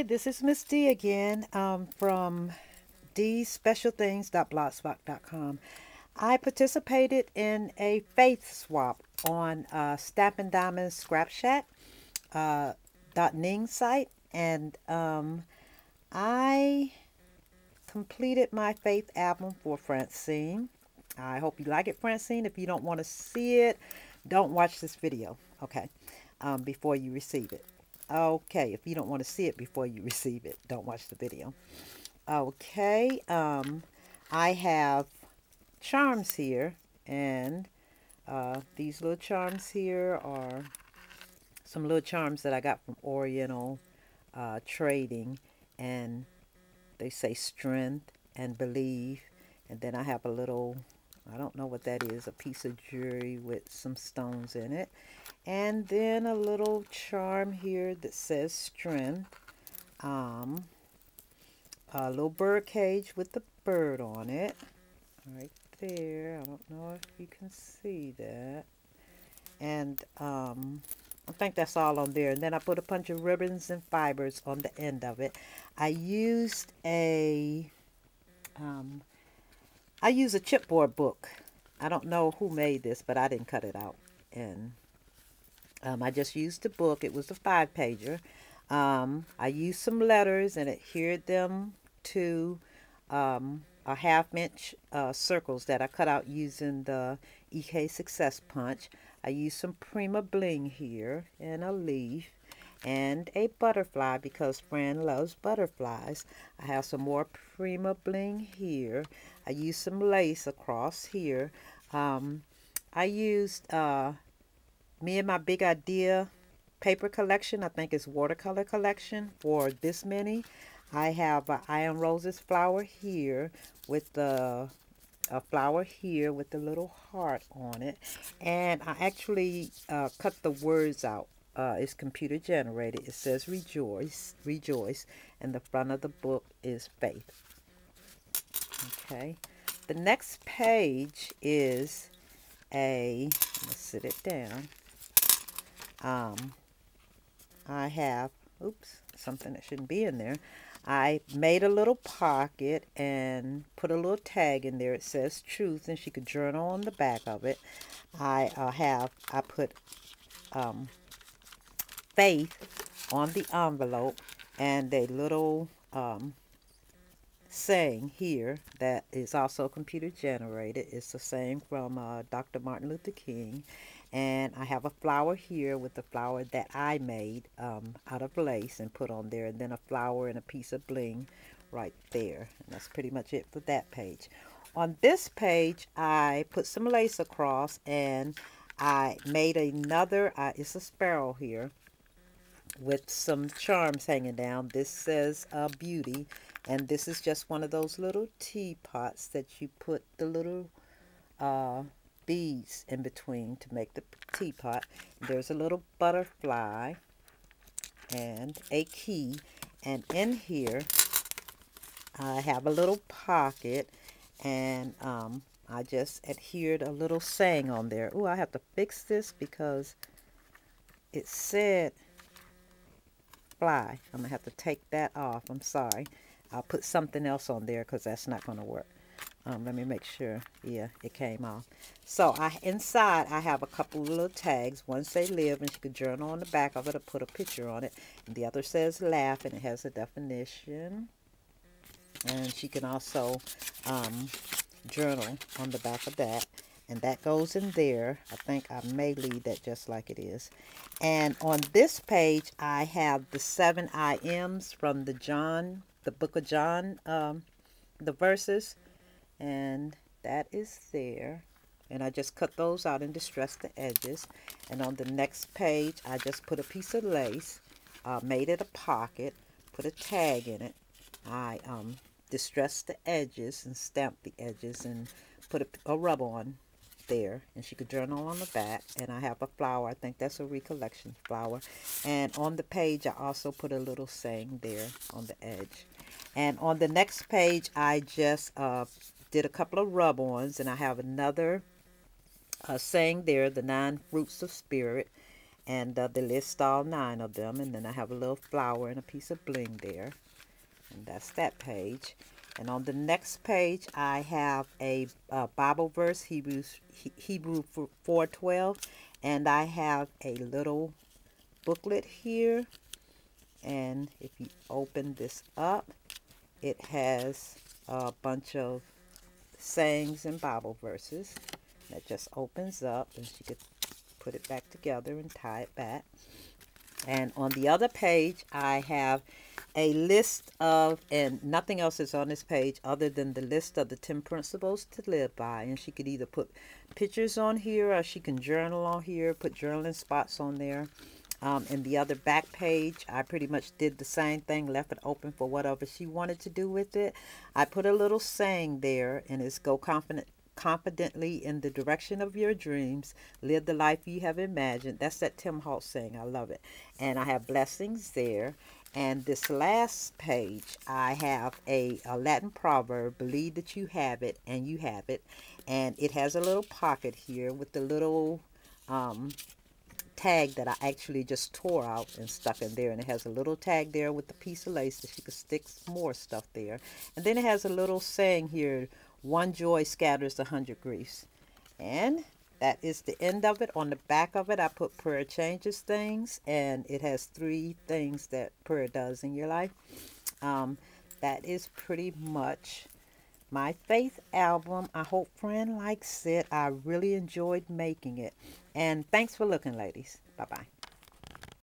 Hi, this is Miss D again from dspecialthings.blogspot.com. I participated in a faith swap on Stampin' Diamond's ScrapShack .ning site, and I completed my faith album for Francine. I hope you like it, Francine. If you don't want to see it, don't watch this video, okay, before you receive it. Okay, if you don't want to see it before you receive it, don't watch the video. Okay, I have charms here, and these little charms here are some little charms that I got from Oriental Trading, and they say strength and believe. And then I have a little, I don't know what that is, a piece of jewelry with some stones in it. And then a little charm here that says strength. A little bird cage with the bird on it. Right there. I don't know if you can see that. And I think that's all on there. And then I put a bunch of ribbons and fibers on the end of it. I used a chipboard book. I don't know who made this, but I didn't cut it out. And I just used the book. It was a 5-pager. I used some letters and adhered them to a 1/2-inch circles that I cut out using the EK Success Punch. I used some Prima Bling here and a leaf and a butterfly because Fran loves butterflies. I have some more Prima Bling here. I used some lace across here. I used Me and My Big Idea paper collection. I think it's watercolor collection for this many. I have Iron Roses flower here with the a flower here with the little heart on it, and I actually cut the words out. It's computer generated. It says rejoice, rejoice, and the front of the book is faith. Okay, the next page is let's sit it down. I have, oops, something that shouldn't be in there. I made a little pocket and put a little tag in there. It says truth, and she could journal on the back of it. I put faith on the envelope, and a little saying here that is also computer generated. It's the same from Dr. Martin Luther King. And I have a flower here with the flower that I made out of lace and put on there, and then a flower and a piece of bling right there. And that's pretty much it for that page. On this page, I put some lace across, and I made another, it's a sparrow here with some charms hanging down. This says beauty, and this is just one of those little teapots that you put the little beads in between to make the teapot. There's a little butterfly and a key, and in here I have a little pocket, and I just adhered a little saying on there. Oh, I have to fix this because it said fly. I'm gonna have to take that off. I'm sorry. I'll put something else on there because that's not going to work. Let me make sure. Yeah, it came off. So inside I have a couple of little tags. One say live, and she could journal on the back of it or put a picture on it. And the other says laugh, and it has a definition. And she can also journal on the back of that. And that goes in there. I think I may leave that just like it is. And on this page I have the 7 I Ams from the book of John, the verses. And that is there, and I just cut those out and distressed the edges. And on the next page I just put a piece of lace, made it a pocket, put a tag in it. I distressed the edges and stamped the edges and put a rub on there, and she could journal on the back. And I have a flower. I think that's a recollection flower. And on the page I also put a little saying there on the edge. And on the next page I just did a couple of rub-ons, and I have another saying there, the 9 fruits of spirit. And they list all 9 of them. And then I have a little flower and a piece of bling there. And that's that page. And on the next page, I have a Bible verse, Hebrew 4:12. And I have a little booklet here. And if you open this up, it has a bunch of sayings and Bible verses. That just opens up, and she could put it back together and tie it back. And on the other page, I have a list of, and nothing else is on this page other than the list of the 10 principles to live by. And she could either put pictures on here, or she can journal on here, put journaling spots on there. In the other back page, I pretty much did the same thing, left it open for whatever she wanted to do with it. I put a little saying there, and it's go confidently in the direction of your dreams, live the life you have imagined. That's that Tim Halt saying. I love it. And I have blessings there. And this last page, I have a Latin proverb, believe that you have it, and you have it. And it has a little pocket here with the little tag that I actually just tore out and stuck in there. And it has a little tag there with a piece of lace that she could stick more stuff there. And then it has a little saying here, one joy scatters 100 griefs. And that is the end of it. On the back of it, I put prayer changes things. And it has 3 things that prayer does in your life. That is pretty much my faith album. I hope Fran likes it. I really enjoyed making it. And thanks for looking, ladies. Bye-bye.